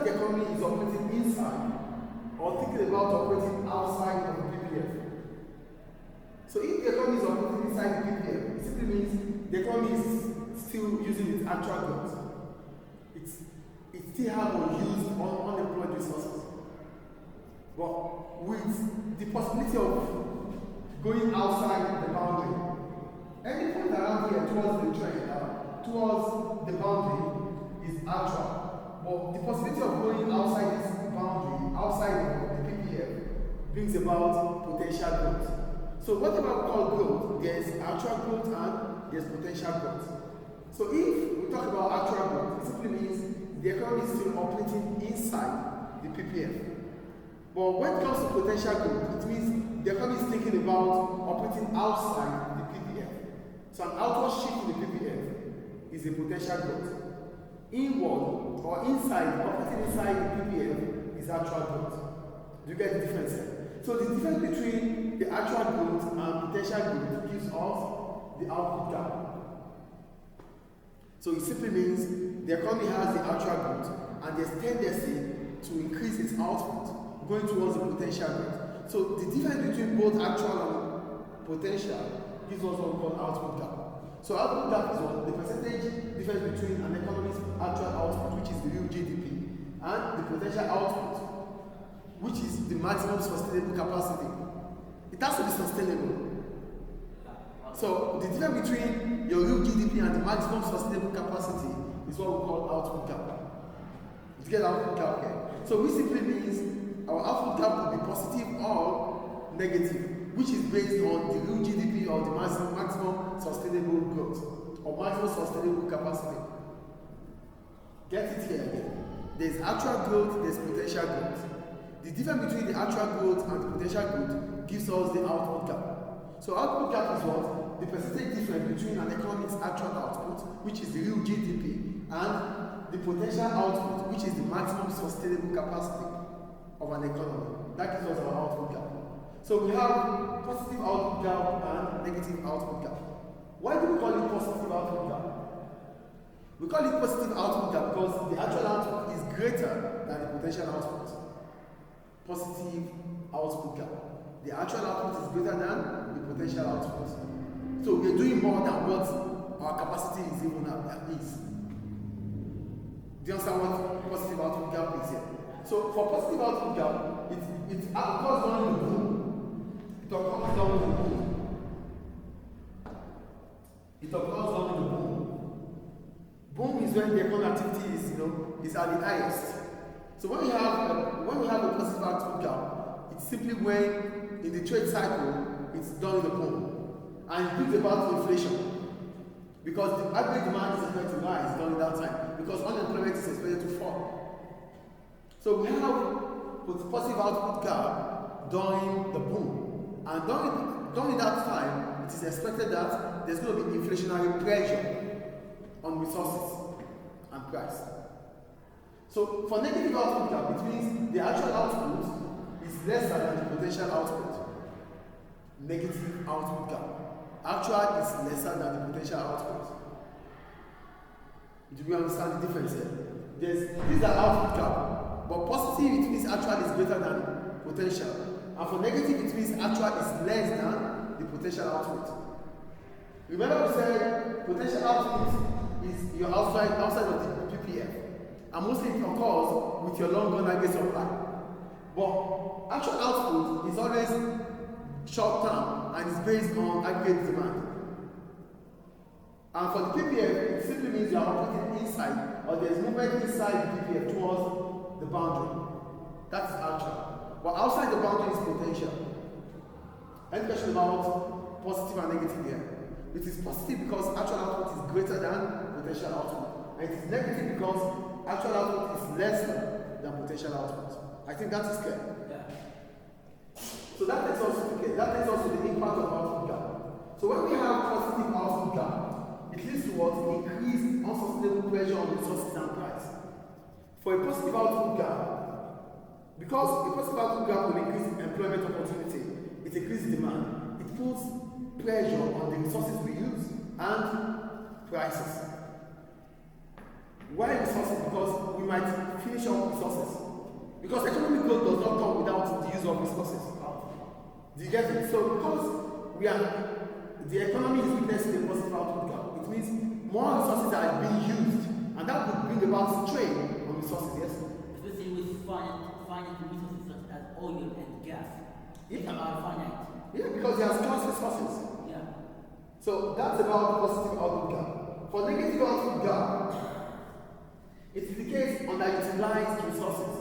the economy is operating inside or thinking about operating outside of the PPF. So if the economy is operating inside the PPF, it simply means the economy is still using its actual goods. It still has unused, unemployed resources. But with the possibility of going outside the boundary, any point around here towards the trend, towards the boundary is actual. But the possibility of going outside this boundary, outside the PPF, brings about potential growth. So whatever we call growth, there's actual growth and there's potential growth. So if we talk about actual growth, it simply means the economy is still operating inside the PPF. But when it comes to potential growth, it means the economy is thinking about operating outside the PPF. So an outward shift in the PPF is a potential growth. Inward or inside, operating inside the PPF is actual growth. Do you get the difference here? So the difference between the actual growth and potential growth gives us the output gap. So it simply means the economy has the actual growth and there's tendency to increase its output going towards the potential growth. So the difference between both actual and potential gives us what we call output gap. So output gap is what the percentage difference between an economy's actual output, which is the real GDP, and the potential output, which is the maximum sustainable capacity. It has to be sustainable. So the difference between your real GDP and the maximum sustainable capacity is what we call output gap. You get output gap here. So which simply means our output gap will be positive or negative, which is based on the real GDP or the maximum sustainable growth or maximum sustainable capacity. Get it here again. There's actual growth, there's potential growth. The difference between the actual growth and the potential growth gives us the output gap. So output gap is what? The percentage difference between an economic's actual output, which is the real GDP, and the potential output, which is the maximum sustainable capacity of an economy. That gives us our output gap. So we have positive output gap and negative output gap. Why do we call it positive output gap? We call it positive output gap because the actual output is greater than the potential output. Positive output gap. The actual output is greater than the potential output. So we are doing more than what our capacity is even at is. Do you understand what positive output gap is here? So for positive output gap, it occurs during the boom. It occurs during the boom. It occurs during the boom. Boom is when the economic activity is at the highest. So when we have a positive output gap, it's simply when in the trade cycle it's during the boom, and it brings about inflation because the average demand is expected to rise during that time because unemployment is expected to fall. So we have positive output gap during the boom, and during that time it is expected that there's going to be inflationary pressure on resources and price. So for negative output gap, it means the actual output is lesser than the potential output. Negative output gap. Actual is lesser than the potential output. Do we understand the difference here? These are output gap, but positive it means actual is greater than potential, and for negative it means actual is less than the potential output. Remember we said potential output is your outside of the PPF. And mostly it occurs with your long run aggregate supply. But actual output is always short term and is based on aggregate demand. And for the PPF, it simply means you are operating inside or there is movement inside the PPF towards the boundary. That's actual. But outside the boundary is potential. Any question about positive and negative here? It is positive because actual output is greater than potential output. And it is negative because actual output is lesser than potential output. I think that is clear. Yeah. So that takes us to the impact of output gap. So when we have positive output gap, it leads to what? Increased unsustainable pressure on resources and price. For a positive output gap, because a positive output gap will increase employment opportunity, it increases demand, it puts pressure on the resources we use and prices. Why resources? Because we might finish up resources. Because economic growth does not come without the use of resources. Do you get it? So because the economy is witnessing a positive output gap, it means more resources are being used, and that would bring about strain on resources, yes? Especially with finite resources such as oil and gas. These are finite. Yeah, because they are scarce resources. Yeah. So that's about positive output gap. For negative output gap, it indicates underutilized resources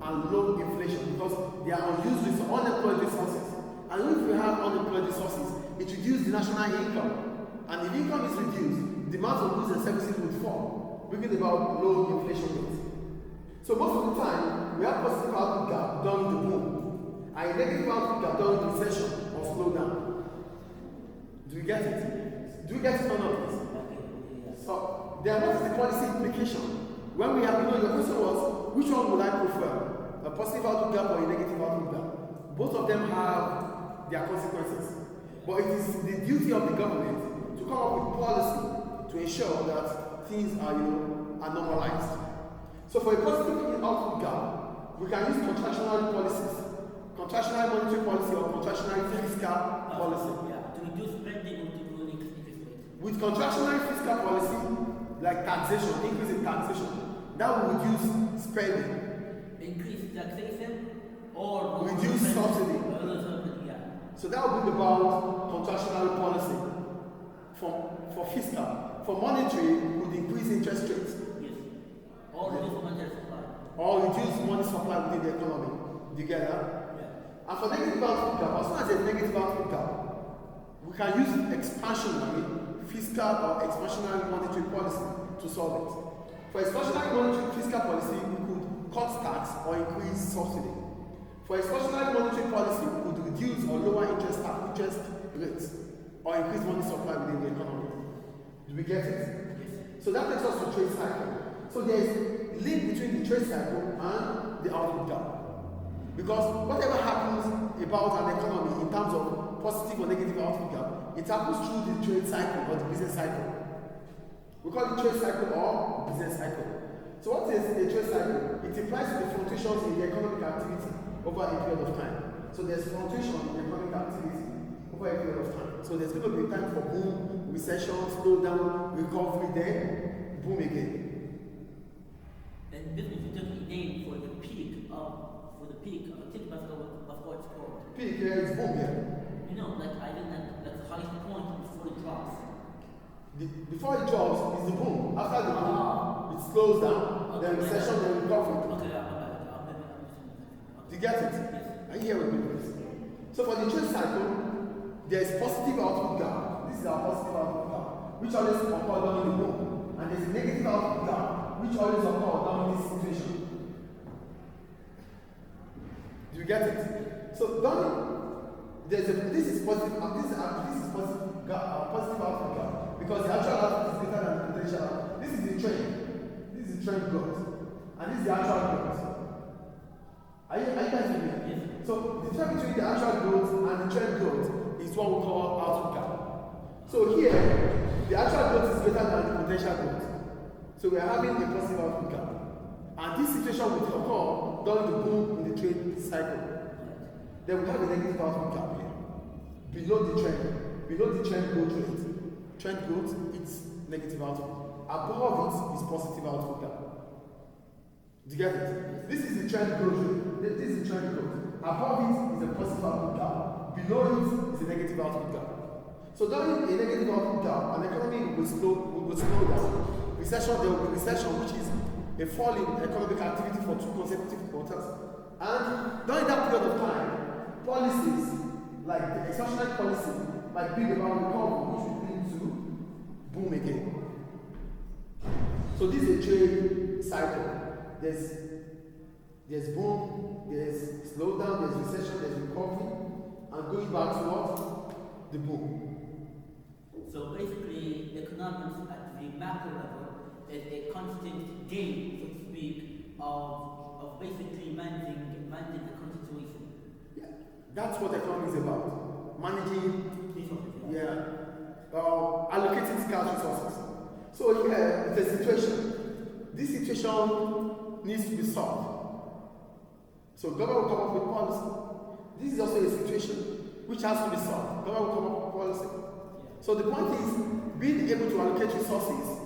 and low inflation because they are unused unemployed resources. And if we have unemployed resources, it reduces the national income. And if income is reduced, demand for goods and services would fall, bringing about low inflation rates. So most of the time, we have positive output gap during the boom, and a negative output gap during the recession or slowdown. Do we get it? Do we get it or not, please? So there are not the policy implication. When we have, your question was, which one would I prefer? A positive output gap or a negative output gap? Both of them have their consequences. But it is the duty of the government to come up with policy to ensure that things are normalized. So for a positive output gap, we can use contractional policies, contractional monetary policy or contractional fiscal policy. Yeah, to reduce spending or to grow interest rate. With contractional fiscal policy, like taxation, increase in taxation, that will reduce spending. Increase taxation or reduce subsidy. Yeah. So that will bring about contractional policy for fiscal. For monetary, would increase interest rates. Yes. Or reduce monetary supply. Or reduce money supply within the economy. Do you get that? Yeah. And for negative output gap, as soon as there's negative output gap, we can use expansionary fiscal or expansionary monetary policy to solve it. For expansionary monetary fiscal policy, we could cut tax or increase subsidy. For expansionary monetary policy, we could reduce or lower interest rates or increase money supply within the economy. Do we get it? Yes. So that takes us to trade cycle. So there is a link between the trade cycle and the output gap. Because whatever happens about an economy in terms of positive or negative output gap, it happens through the trade cycle or the business cycle. We call it trade cycle or business cycle. So what is a trade cycle? It implies the fluctuations in the economic activity over a period of time. So there's fluctuation in the economic activity over a period of time. So there's going to be a time for boom, recession, slowdown, recovery, then boom again. And this is just a name for the peak of think about what it's called. Peak, yeah, it's boom, yeah. Like I think that's the highest point before it drops. Before it drops is the boom. After the boom, it slows down, then recession, then recovery. Okay, Do you get it? Yes. Are you here with me, please? So for the trade cycle, there is positive output gap. This is our positive output gap, which always occurs during the boom. And there's a negative output gap, which always occurs during this situation. Do you get it? So this is positive positive output gap because the actual output is greater than the potential. This is the trend. This is the trend growth. And this is the actual growth. Are you guys with me? Yes. So the difference between the actual growth and the trend growth is what we call output gap. So here, the actual growth is greater than the potential growth. So we are having a positive output gap. And this situation will occur during the boom in the trade cycle. Then we have a negative output gap here. Below the trend growth rate. Trend growth, it's negative output. Above it is positive output gap. Do you get it? This is the trend growth rate. This is the trend growth. Above it is a positive output gap. Below it is a negative output gap. So during a negative output gap, an economy will slow down. Recession, there will be recession, which is a fall in economic activity for 2 consecutive quarters. And during that period of time, policies like the expansionary policy might bring about recovery, which will lead to boom again. So this is a trade cycle. There's boom, there's slowdown, there's recession, there's recovery, and going back to what? The boom. So basically, economics at the macro level is a constant game, so to speak, of basically managing the current situation. Yeah, that's what economics is about. Managing, allocating scarce resources. So here, it's a situation. situation needs to be solved. So government will come up with policy. This is also a situation which has to be solved. Government will come up with policy. So the point is being able to allocate resources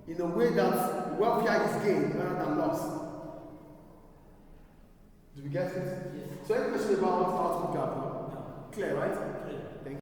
in a way that welfare is gained rather than lost. Do we get it? Yes. So any question about output gap? No. Clear, right? Clear. Thank you.